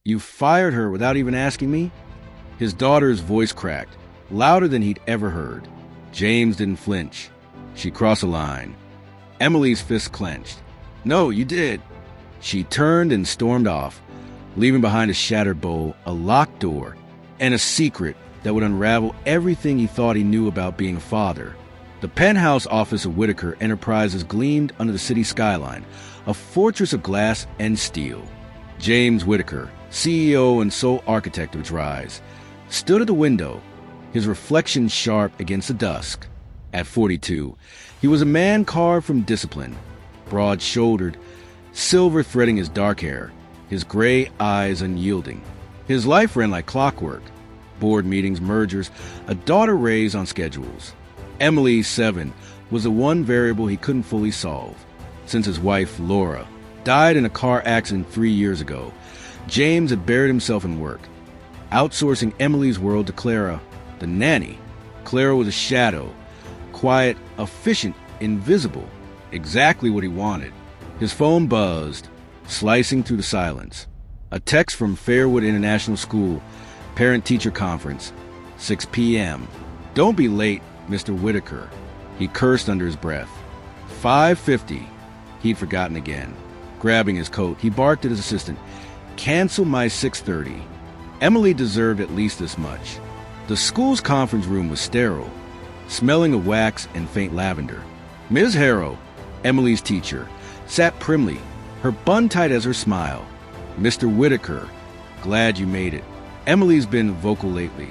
You fired her without even asking me? His daughter's voice cracked, louder than he'd ever heard. James didn't flinch. She crossed a line. Emily's fist clenched. No, you did. She turned and stormed off, leaving behind a shattered bowl, a locked door, and a secret that would unravel everything he thought he knew about being a father. The penthouse office of Whitaker Enterprises gleamed under the city skyline, a fortress of glass and steel. James Whitaker, CEO and sole architect of its rise, stood at the window, his reflection sharp against the dusk. At 42, he was a man carved from discipline, broad-shouldered, silver threading his dark hair, his gray eyes unyielding. His life ran like clockwork. Board meetings, mergers, a daughter raised on schedules. Emily, 7, was the one variable he couldn't fully solve. Since his wife, Laura, died in a car accident 3 years ago, James had buried himself in work, outsourcing Emily's world to Clara, the nanny. Clara was a shadow, quiet, efficient, invisible, exactly what he wanted. His phone buzzed, slicing through the silence. A text from Fairwood International School, parent-teacher conference, 6 p.m. Don't be late, Mr. Whitaker. He cursed under his breath. 5:50. He'd forgotten again. Grabbing his coat, he barked at his assistant, Cancel my 6:30. Emily deserved at least this much. The school's conference room was sterile, smelling of wax and faint lavender. Ms. Harrow, Emily's teacher, sat primly, her bun tight as her smile. Mr. Whitaker, glad you made it. Emily's been vocal lately.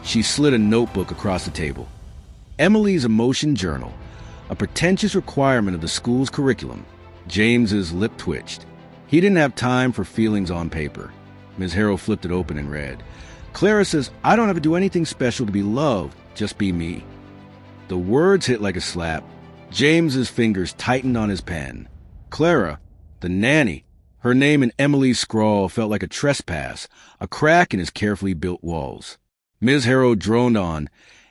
She slid a notebook across the table. Emily's emotion journal, a pretentious requirement of the school's curriculum. James's lip twitched. He didn't have time for feelings on paper. Ms. Harrow flipped it open and read, Clara says I don't have to do anything special to be loved, just be me. The words hit like a slap. James's fingers tightened on his pen. Clara, the nanny. Her name in Emily's scrawl felt like a trespass, a crack in his carefully built walls. Ms. Harrow droned on,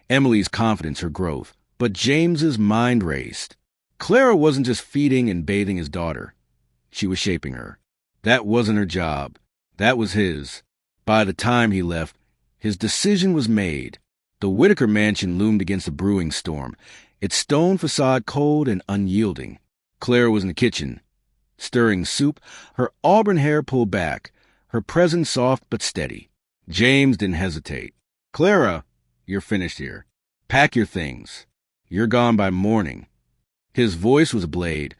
Emily's confidence, her growth. But James's mind raced. Clara wasn't just feeding and bathing his daughter. She was shaping her. That wasn't her job. That was his. By the time he left, his decision was made. The Whitaker mansion loomed against the brewing storm, its stone facade cold and unyielding. Clara was in the kitchen, stirring soup, her auburn hair pulled back, her presence soft but steady. James didn't hesitate. Clara, you're finished here. Pack your things. You're gone by morning. His voice was a blade,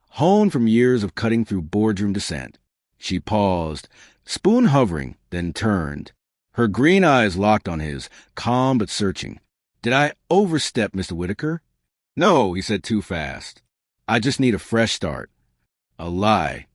honed from years of cutting through boardroom dissent. She paused, spoon hovering, then turned. Her green eyes locked on his, calm but searching. Did I overstep, Mr. Whitaker? No, he said too fast. I just need a fresh start. A lie.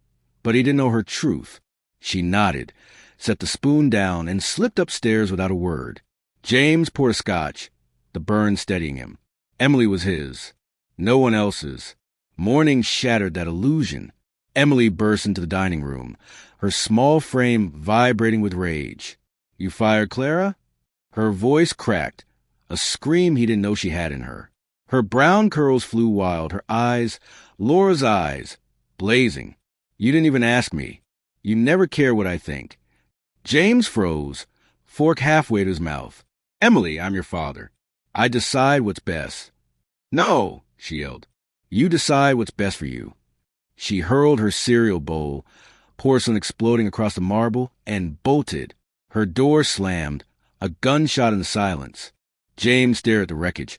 But he didn't know her truth. She nodded, set the spoon down, and slipped upstairs without a word. James poured a scotch, the burn steadying him. Emily was his. No one else's. Morning shattered that illusion. Emily burst into the dining room, her small frame vibrating with rage. You fired Clara? Her voice cracked, a scream he didn't know she had in her. Her brown curls flew wild, her eyes, Laura's eyes, blazing. You didn't even ask me. You never care what I think. James froze, fork halfway to his mouth. Emily, I'm your father. I decide what's best. No, she yelled. You decide what's best for you. She hurled her cereal bowl, porcelain exploding across the marble, and bolted. Her door slammed, a gunshot in the silence. James stared at the wreckage,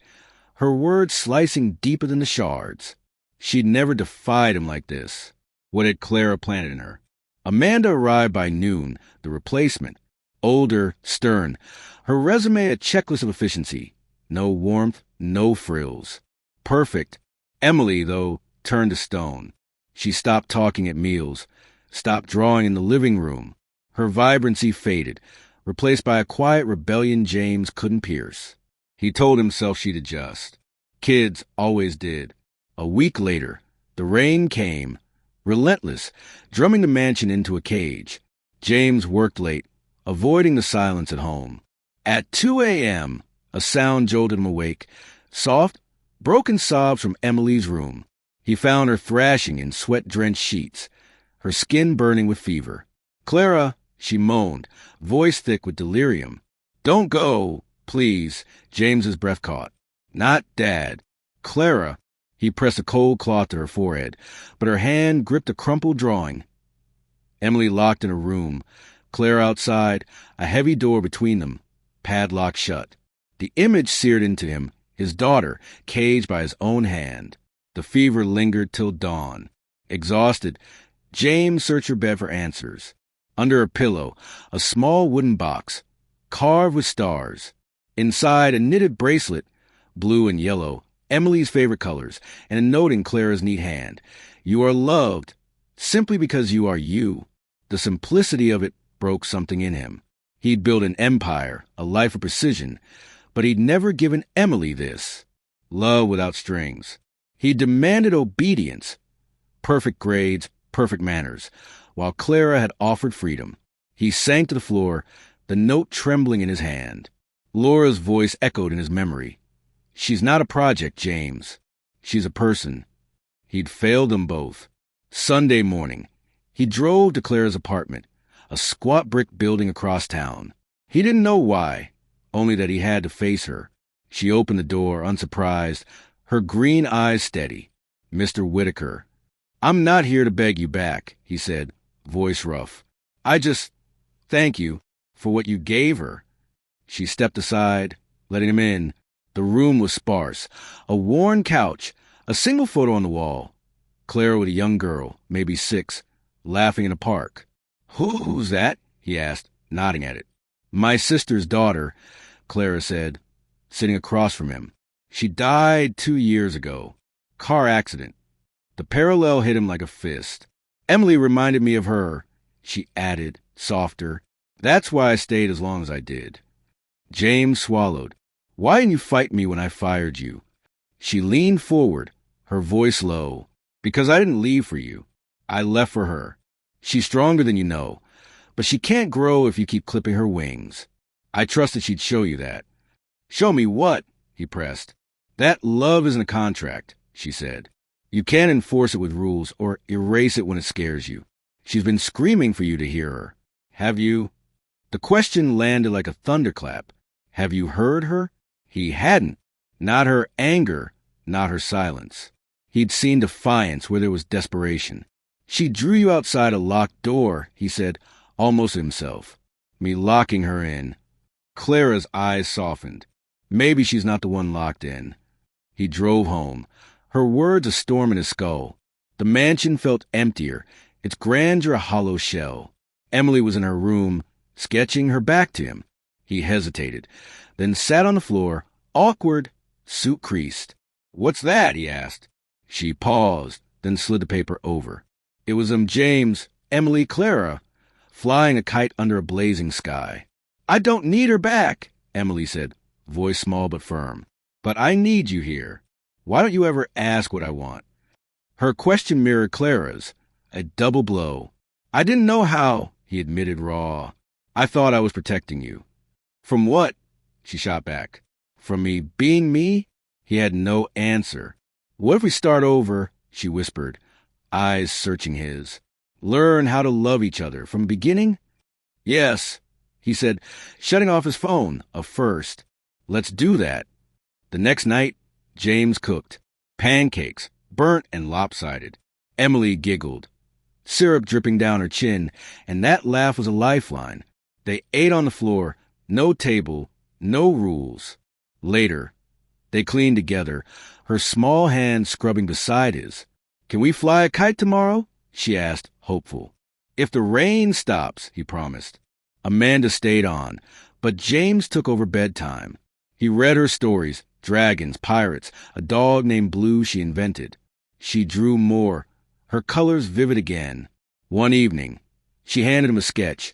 her words slicing deeper than the shards. She'd never defied him like this. What had Clara planted in her? Amanda arrived by noon, the replacement. Older, stern, her resume a checklist of efficiency. No warmth, no frills. Perfect. Emily, though, turned to stone. She stopped talking at meals, stopped drawing in the living room. Her vibrancy faded, replaced by a quiet rebellion James couldn't pierce. He told himself she'd adjust. Kids always did. A week later, the rain came, relentless, drumming the mansion into a cage. James worked late, avoiding the silence at home. At 2 a.m., a sound jolted him awake, soft, broken sobs from Emily's room. He found her thrashing in sweat-drenched sheets, her skin burning with fever. Clara, She moaned, voice thick with delirium. "Don't go, please." James's breath caught. "Not Dad. Clara." He pressed a cold cloth to her forehead, but her hand gripped a crumpled drawing. Emily locked in her room, Clara outside, a heavy door between them, padlocked shut. The image seared into him, his daughter, caged by his own hand. The fever lingered till dawn. Exhausted, James searched her bed for answers. Under her pillow, a small wooden box, carved with stars. Inside, a knitted bracelet, blue and yellow, Emily's favorite colors, and a note in Clara's neat hand. "You are loved, simply because you are you." The simplicity of it broke something in him. He'd built an empire, a life of precision, but he'd never given Emily this. Love without strings. He demanded obedience, perfect grades, perfect manners, while Clara had offered freedom. He sank to the floor, the note trembling in his hand. Laura's voice echoed in his memory. "She's not a project, James. She's a person." He'd failed them both. Sunday morning, he drove to Clara's apartment, a squat brick building across town. He didn't know why, only that he had to face her. She opened the door, unsurprised, her green eyes steady. "Mr. Whitaker." "I'm not here to beg you back," he said, voice rough. "I just thank you for what you gave her." She stepped aside, letting him in. The room was sparse. A worn couch, a single photo on the wall. Clara with a young girl, maybe 6, laughing in a park. "Who's that?" he asked, nodding at it. "My sister's daughter," Clara said, sitting across from him. "She died 2 years ago. Car accident." The parallel hit him like a fist. "Emily reminded me of her," she added, softer. "That's why I stayed as long as I did." James swallowed. "Why didn't you fight me when I fired you?" She leaned forward, her voice low. "Because I didn't leave for you. I left for her. She's stronger than you know, but she can't grow if you keep clipping her wings. I trusted she'd show you that." "Show me what?" he pressed. "That love isn't a contract," she said. "You can't enforce it with rules or erase it when it scares you. She's been screaming for you to hear her. Have you?" The question landed like a thunderclap. Have you heard her? He hadn't. Not her anger, not her silence. He'd seen defiance where there was desperation. "She drew you outside a locked door," he said, almost himself. "Me locking her in." Clara's eyes softened. Maybe she's not the one locked in. He drove home, her words a storm in his skull. The mansion felt emptier, its grandeur a hollow shell. Emily was in her room, sketching, her back to him. He hesitated, then sat on the floor, awkward, suit creased. "What's that?" he asked. She paused, then slid the paper over. It was James, Emily, Clara, flying a kite under a blazing sky. "I don't need her back," Emily said, voice small but firm. "But I need you here. Why don't you ever ask what I want?" Her question mirrored Clara's, a double blow. "I didn't know how," he admitted raw. "I thought I was protecting you." "From what?" she shot back. "From me being me?" He had no answer. "What if we start over?" she whispered, eyes searching his. "Learn how to love each other from the beginning?" "Yes," he said, shutting off his phone, a first. "Let's do that." The next night, James cooked. Pancakes, burnt and lopsided. Emily giggled. Syrup dripping down her chin, and that laugh was a lifeline. They ate on the floor, no table, no rules. Later, they cleaned together, her small hand scrubbing beside his. "Can we fly a kite tomorrow?" she asked, hopeful. "If the rain stops," he promised. Amanda stayed on, but James took over bedtime. He read her stories, dragons, pirates, a dog named Blue she invented. She drew more, her colors vivid again. One evening, she handed him a sketch.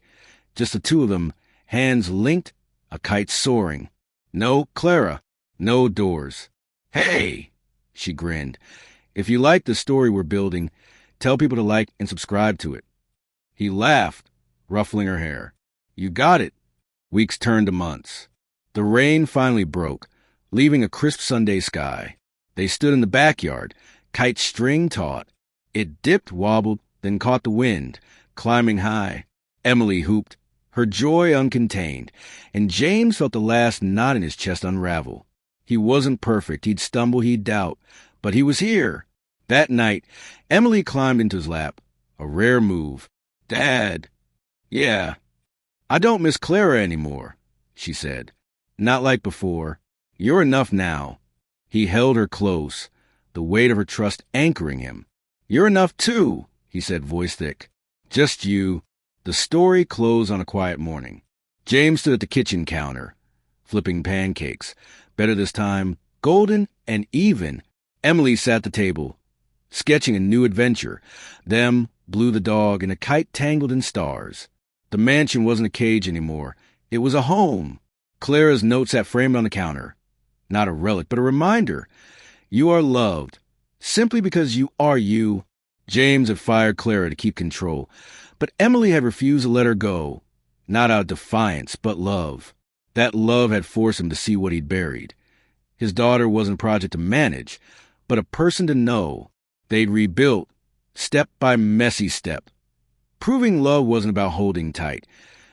Just the two of them, hands linked, a kite soaring. "No, Clara, no doors." "Hey!" she grinned. "If you like the story we're building, tell people to like and subscribe to it." He laughed, ruffling her hair. "You got it." Weeks turned to months. The rain finally broke, leaving a crisp Sunday sky. They stood in the backyard, kite string taut. It dipped, wobbled, then caught the wind, climbing high. Emily hooped, her joy uncontained, and James felt the last knot in his chest unravel. He wasn't perfect, he'd stumble, he'd doubt, but he was here. That night, Emily climbed into his lap, a rare move. "Dad." "Yeah." "I don't miss Clara anymore," she said. "Not like before. You're enough now." He held her close, the weight of her trust anchoring him. "You're enough too," he said, voice thick. "Just you." The story closed on a quiet morning. James stood at the kitchen counter, flipping pancakes. Better this time, golden and even. Emily sat at the table, sketching a new adventure. Them, Blue the dog, and a kite tangled in stars. The mansion wasn't a cage anymore. It was a home. Clara's note sat framed on the counter. Not a relic, but a reminder. You are loved, simply because you are you. James had fired Clara to keep control, but Emily had refused to let her go. Not out of defiance, but love. That love had forced him to see what he'd buried. His daughter wasn't a project to manage, but a person to know. They'd rebuilt, step by messy step. Proving love wasn't about holding tight.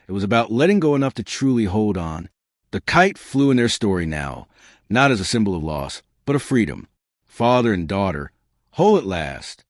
It was about letting go enough to truly hold on. The kite flew in their story now, not as a symbol of loss, but of freedom. Father and daughter, whole at last.